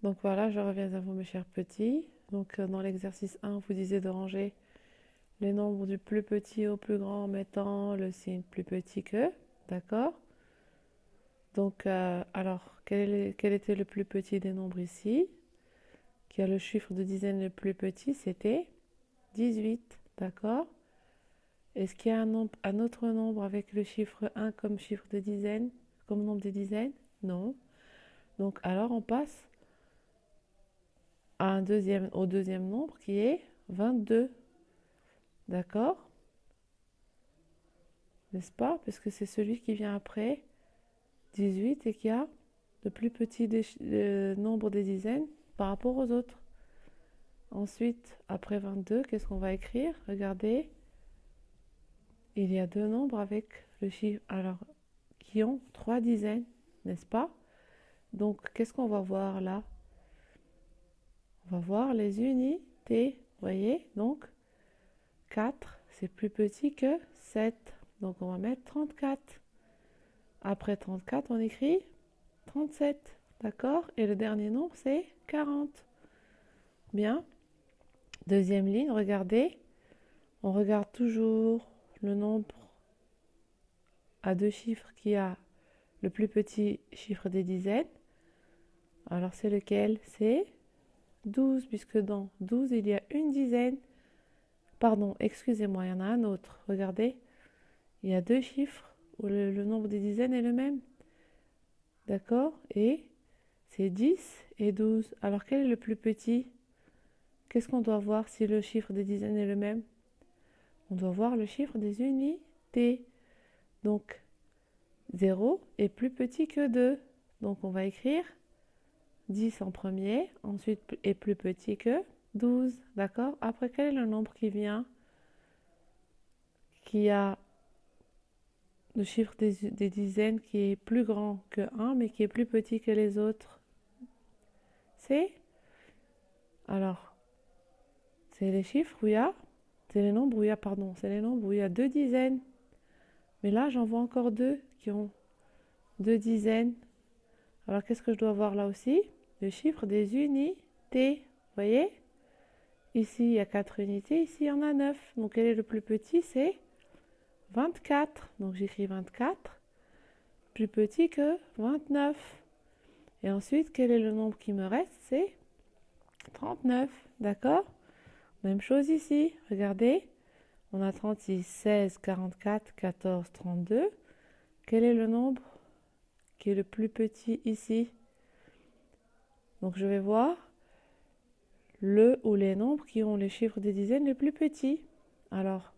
Donc voilà, je reviens à vous, mes chers petits. Donc dans l'exercice 1, vous disiez de ranger les nombres du plus petit au plus grand en mettant le signe plus petit que. D'accord? Donc, alors, quel était le plus petit des nombres ici? Qui a le chiffre de dizaine le plus petit? C'était 18. D'accord? Est-ce qu'il y a un autre nombre avec le chiffre 1 comme chiffre de dizaine, comme nombre de dizaines? Non. Donc, alors, on passe au deuxième nombre qui est 22. D'accord? N'est-ce pas? Parce que c'est celui qui vient après 18 et qui a le plus petit nombre des dizaines par rapport aux autres. Ensuite, après 22, qu'est-ce qu'on va écrire? Regardez, il y a deux nombres avec le chiffre, alors, qui ont trois dizaines, n'est-ce pas? Donc, qu'est-ce qu'on va voir là? On va voir les unités, vous voyez? Donc, 4, c'est plus petit que 7. Donc, on va mettre 34. Après 34, on écrit 37, d'accord? Et le dernier nombre, c'est 40. Bien. Deuxième ligne, regardez. On regarde toujours le nombre à deux chiffres qui a le plus petit chiffre des dizaines. Alors, c'est lequel? C'est 12, puisque dans 12, il y a une dizaine. Pardon, excusez-moi, il y en a un autre. Regardez, il y a deux chiffres où le nombre des dizaines est le même. D'accord? Et c'est 10 et 12. Alors, quel est le plus petit? Qu'est-ce qu'on doit voir si le chiffre des dizaines est le même? On doit voir le chiffre des unités. Donc, 0 est plus petit que 2. Donc, on va écrire 10 en premier, ensuite est plus petit que 12. D'accord? Après, quel est le nombre qui vient, qui a le chiffre des dizaines qui est plus grand que 1, mais qui est plus petit que les autres? C'est, alors, c'est les chiffres où il y a, c'est les nombres où il y a, pardon, c'est les nombres où il y a deux dizaines. Mais là, j'en vois encore deux qui ont deux dizaines. Alors, qu'est-ce que je dois voir là aussi? Le chiffre des unités. Vous voyez? Ici, il y a 4 unités. Ici, il y en a 9. Donc, quel est le plus petit? C'est 24. Donc, j'écris 24. Plus petit que 29. Et ensuite, quel est le nombre qui me reste? C'est 39. D'accord? Même chose ici. Regardez. On a 36, 16, 44, 14, 32. Quel est le nombre qui est le plus petit ici? Donc, je vais voir le ou les nombres qui ont les chiffres des dizaines les plus petits. Alors,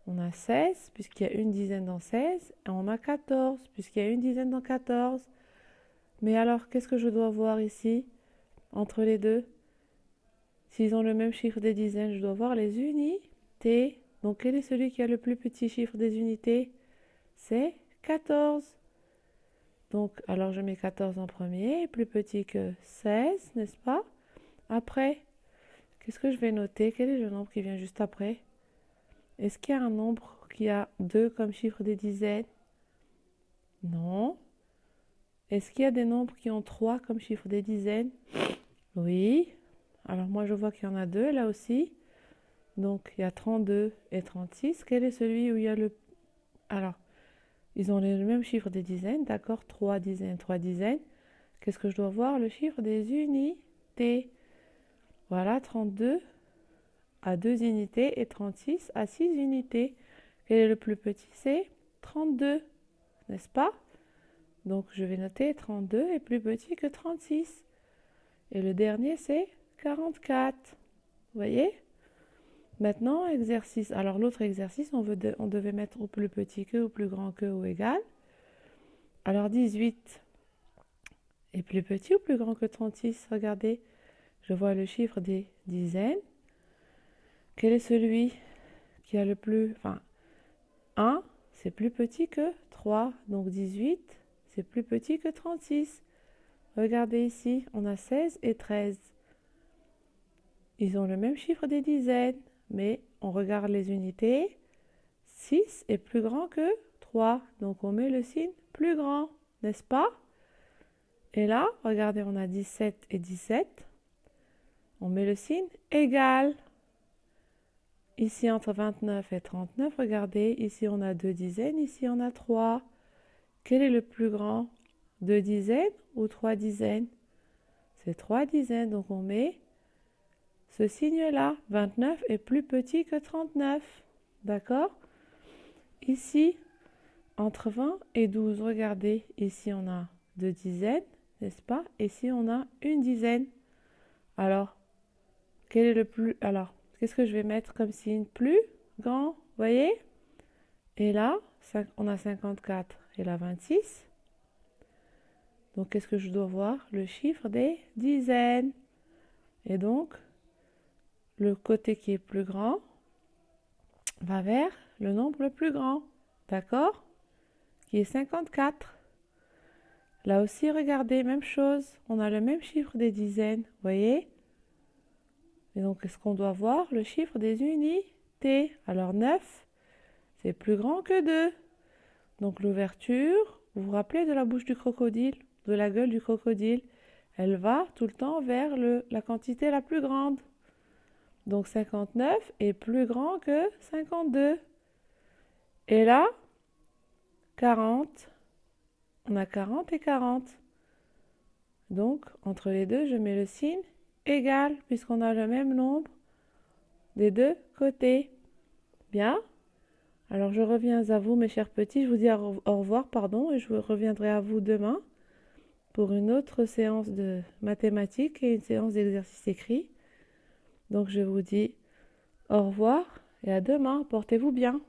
on a 16 puisqu'il y a une dizaine dans 16 et on a 14 puisqu'il y a une dizaine dans 14. Mais alors, qu'est-ce que je dois voir ici entre les deux? S'ils ont le même chiffre des dizaines, je dois voir les unités. Donc, quel est celui qui a le plus petit chiffre des unités? C'est 14. Donc, alors je mets 14 en premier, plus petit que 16, n'est-ce pas? Après, qu'est-ce que je vais noter? Quel est le nombre qui vient juste après? Est-ce qu'il y a un nombre qui a 2 comme chiffre des dizaines? Non. Est-ce qu'il y a des nombres qui ont 3 comme chiffre des dizaines? Oui. Alors moi je vois qu'il y en a deux là aussi. Donc il y a 32 et 36. Quel est celui où il y a le... Alors, ils ont le même chiffre des dizaines, d'accord? 3 dizaines, 3 dizaines. Qu'est-ce que je dois voir? Le chiffre des unités. Voilà, 32 à 2 unités et 36 à 6 unités. Quel est le plus petit? C'est 32, n'est-ce pas? Donc je vais noter 32 est plus petit que 36. Et le dernier, c'est 44. Vous voyez? Maintenant, exercice. Alors l'autre exercice, on devait mettre au plus petit que, au plus grand que, ou égal. Alors 18 est plus petit ou plus grand que 36? Regardez, je vois le chiffre des dizaines. Quel est celui qui a le plus... Enfin, 1, c'est plus petit que 3. Donc 18, c'est plus petit que 36. Regardez ici, on a 16 et 13. Ils ont le même chiffre des dizaines, mais on regarde les unités. 6 est plus grand que 3, donc on met le signe plus grand, n'est-ce pas? Et là, regardez, on a 17 et 17. On met le signe égal. Ici, entre 29 et 39, regardez, ici on a 2 dizaines, ici on a 3. Quel est le plus grand? 2 dizaines ou 3 dizaines? C'est 3 dizaines, donc on met ce signe-là. 29 est plus petit que 39. D'accord? Ici, entre 20 et 12, regardez, ici on a 2 dizaines, n'est-ce pas? Ici on a 1 dizaine. Alors, quel est le plus... Alors, qu'est-ce que je vais mettre comme signe? Plus grand, voyez? Et là, on a 54 et là 26. Donc, qu'est-ce que je dois voir? Le chiffre des dizaines. Et donc, le côté qui est plus grand va vers le nombre le plus grand. D'accord? Qui est 54. Là aussi, regardez, même chose. On a le même chiffre des dizaines, voyez? Et donc, est-ce qu'on doit voir le chiffre des unités? Alors, 9, c'est plus grand que 2. Donc, l'ouverture, vous vous rappelez de la bouche du crocodile, de la gueule du crocodile? Elle va tout le temps vers la quantité la plus grande. Donc, 59 est plus grand que 52. Et là, 40. On a 40 et 40. Donc, entre les deux, je mets le signe égal, puisqu'on a le même nombre des deux côtés. Bien? Alors, je reviens à vous, mes chers petits. Je vous dis au revoir, pardon, et je reviendrai à vous demain pour une autre séance de mathématiques et une séance d'exercice écrit. Donc, je vous dis au revoir et à demain. Portez-vous bien.